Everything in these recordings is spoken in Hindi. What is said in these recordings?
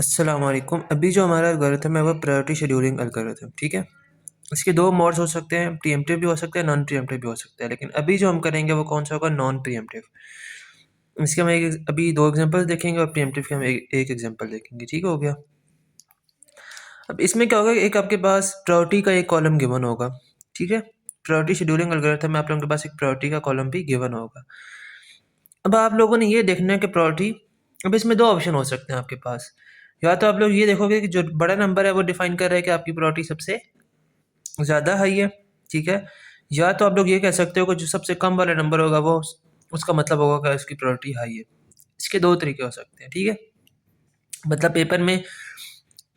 अस्सलाम वालेकुम। अभी जो हमारा एल्गोरिथम है वो प्रायोरिटी शेड्यूलिंग एल्गोरिथम, ठीक है। इसके दो मोड्स हो सकते हैं, प्रीएम्प्टिव भी हो सकते हैं, नॉन प्रीएम्प्टिव भी हो सकते हैं, लेकिन अभी जो हम करेंगे वो कौन सा होगा, नॉन प्रीएम्प्टिव। इसके हम अभी दो एग्जांपल्स देखेंगे और प्रीएम्प्टिव के हम एक एग्जांपल देखेंगे, ठीक हो गया। अब इसमें क्या होगा, एक आपके पास प्रायोरिटी का एक कॉलम गिवन होगा, ठीक है। प्रायोरिटी शेड्यूलिंग एल्गोरिथम में आप लोगों के पास एक प्रायोरिटी का कॉलम भी गिवन होगा। अब आप लोगों ने ये देखना है कि प्रायोरिटी, अब इसमें दो ऑप्शन हो सकते हैं आपके पास। या तो आप लोग ये देखोगे कि जो बड़ा नंबर है वो डिफाइन कर रहा है कि आपकी प्रायोरिटी सबसे ज़्यादा हाई है, ठीक है। या तो आप लोग ये कह सकते हो कि जो सबसे कम वाला नंबर होगा वो उसका मतलब होगा कि उसकी प्रायोरिटी हाई है। इसके दो तरीके हो सकते हैं, ठीक है। मतलब पेपर में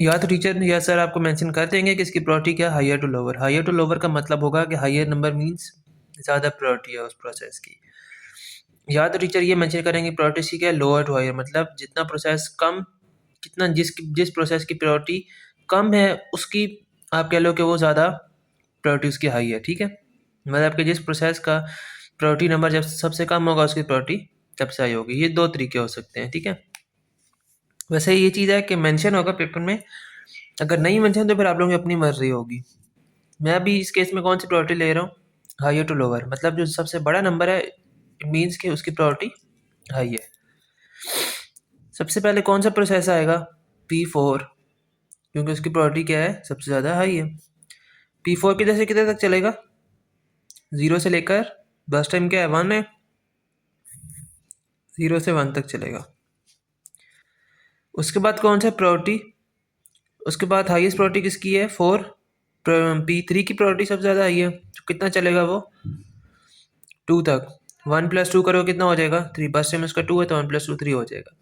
या तो टीचर या सर आपको मेंशन कर देंगे कि इसकी प्रायोरिटी क्या है, higher to lower. Higher to lower का मतलब होगा कि हायर नंबर मीन्स ज़्यादा प्रायोरिटी है उस प्रोसेस की। या तो टीचर ये मेंशन करेंगे प्रायोरिटी इसकी क्या है, लोअर टू हायर, मतलब जितना प्रोसेस कम, कितना जिस प्रोसेस की प्रायोरिटी कम है उसकी आप कह लो कि वो ज़्यादा प्रायोरिटी उसकी हाई है, ठीक है। मतलब कि जिस प्रोसेस का प्रायोरिटी नंबर जब सबसे कम होगा उसकी प्रायोरिटी सबसे हाई होगी। ये दो तरीके हो सकते हैं, ठीक है। वैसे ये चीज़ है कि मेंशन होगा पेपर में, अगर नहीं मेंशन तो फिर आप लोगों की अपनी मर्जी होगी। मैं अभी इस केस में कौन सी प्रायोरिटी ले रहा हूँ, हायर टू लोअर, मतलब जो सबसे बड़ा नंबर है इट मीन्स कि उसकी प्रायोरिटी हाई है। सबसे पहले कौन सा प्रोसेस आएगा, P4, क्योंकि उसकी प्रायोरिटी क्या है, सबसे ज़्यादा हाई है। P4 किधर से किधर तक चलेगा, 0 से लेकर बस टाइम क्या है, 1 है, 0 से 1 तक चलेगा। उसके बाद कौन सा प्रायोरिटी, उसके बाद हाईएस्ट प्रायोरिटी किसकी है, 4। P3 की प्रायोरिटी सबसे ज़्यादा हाई है, तो कितना चलेगा वो, 2 तक। 1 + 2 करो कितना हो जाएगा, 3। बस टाइम उसका 2 है तो 1 + 2 3 हो जाएगा।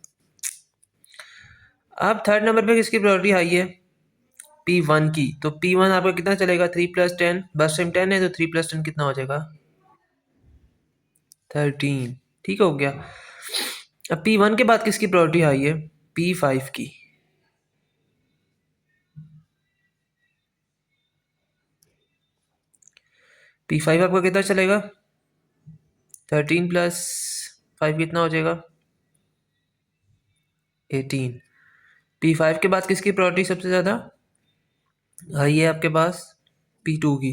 अब थर्ड नंबर पे किसकी प्रायोरिटी हाई है, P1 की, तो P1 आपका कितना चलेगा, 3 + 10, बस टाइम 10 है तो 3 + 10 कितना हो जाएगा, 13, ठीक हो गया। अब P1 के बाद किसकी प्रायोरिटी हाई है, P5 की। P5 आपका कितना चलेगा, 13 + 5 कितना हो जाएगा, 18। P5 के बाद किसकी प्रायोरिटी सबसे ज़्यादा हाई है आपके पास, P2 की।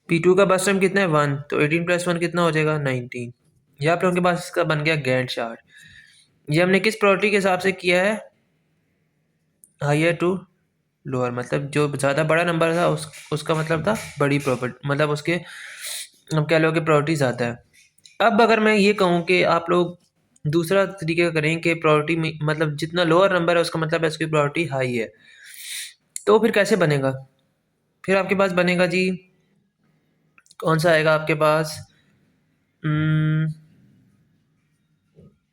P2 का बस टाइम कितना है, 1, तो 18 + 1 कितना हो जाएगा, 19। ये आप लोगों के पास इसका बन गया गैंट चार्ट। ये हमने किस प्रायोरिटी के हिसाब से किया है, हायर टू लोअर, मतलब जो ज़्यादा बड़ा नंबर था उसका मतलब था बड़ी प्रॉपर्टी, मतलब उसके हम कह लो कि प्रायोरिटी ज़्यादा है। अब अगर मैं ये कहूँ कि आप लोग दूसरा तरीके का करें कि प्रायोरिटी में मतलब जितना लोअर नंबर है उसका मतलब है उसकी प्रायोरिटी हाई है, तो फिर कैसे बनेगा, फिर आपके पास बनेगा जी, कौन सा आएगा आपके पास,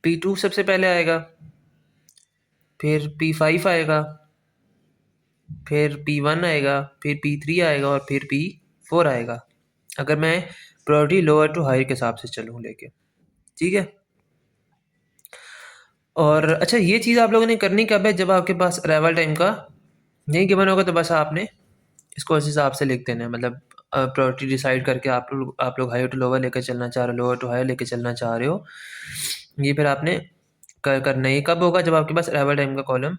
P2 सबसे पहले आएगा, फिर P5 आएगा, फिर P1 आएगा, फिर P3 आएगा और फिर P4 आएगा, अगर मैं प्रायोरिटी लोअर टू हायर के हिसाब से चलूँ लेके, ठीक है। और अच्छा ये चीज़ आप लोगों ने करनी कब है, जब आपके पास अराइवल टाइम का नहीं गिवन होगा, तो बस आपने इसको उस हिसाब से लिख देना है। मतलब प्रायोरिटी डिसाइड करके आप लोग हायर टू लोअर लेकर चलना चाह रहे हो, लोअर टू हायर लेकर चलना चाह रहे हो, ये फिर आपने करना ही कब होगा, जब आपके पास अराइवल टाइम का कॉलम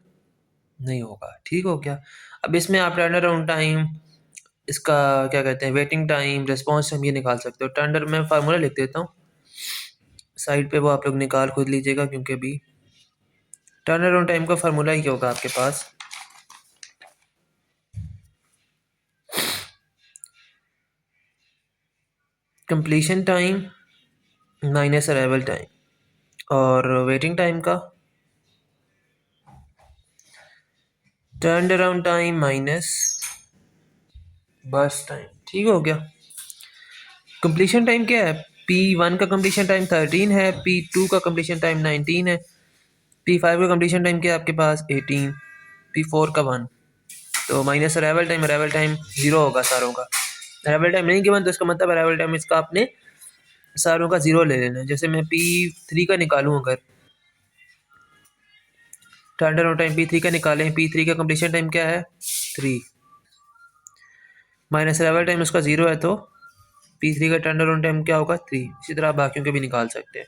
नहीं होगा, ठीक हो गया। अब इसमें आप टर्न अराउंड टाइम, इसका क्या कहते हैं, वेटिंग टाइम, रिस्पॉन्स टाइम, ये निकाल सकते हो। टर्न मैं फार्मूला लिख देता हूँ साइड पे, वो आप लोग निकाल खुद लीजिएगा, क्योंकि अभी टर्न अराउंड टाइम का फार्मूला ही होगा आपके पास, completion time minus arrival time, और वेटिंग टाइम का turn around time minus burst time, ठीक हो गया। कंप्लीशन टाइम क्या है, P1 का कंप्लीशन टाइम 13 है, P2 का कंप्लीशन टाइम 19 है, P5 का कंप्लीशन टाइम क्या है आपके पास 18, P4 का 1, तो माइनस अराइवल टाइम 0 होगा सारों का। अराइवल टाइम नहीं गिवन तो इसका मतलब अराइवल टाइम इसका आपने सारों का 0 ले लेना है। जैसे मैं P3 का निकालूँ, अगर टर्न अराउंड टाइम P3 का निकालें, P3 का कंप्लीशन टाइम क्या है 3, माइनस अराइवल टाइम उसका 0 है, तो P3 का टर्न अराउंड टाइम क्या होगा 3। इसी तरह आप बाकियों के भी निकाल सकते हैं।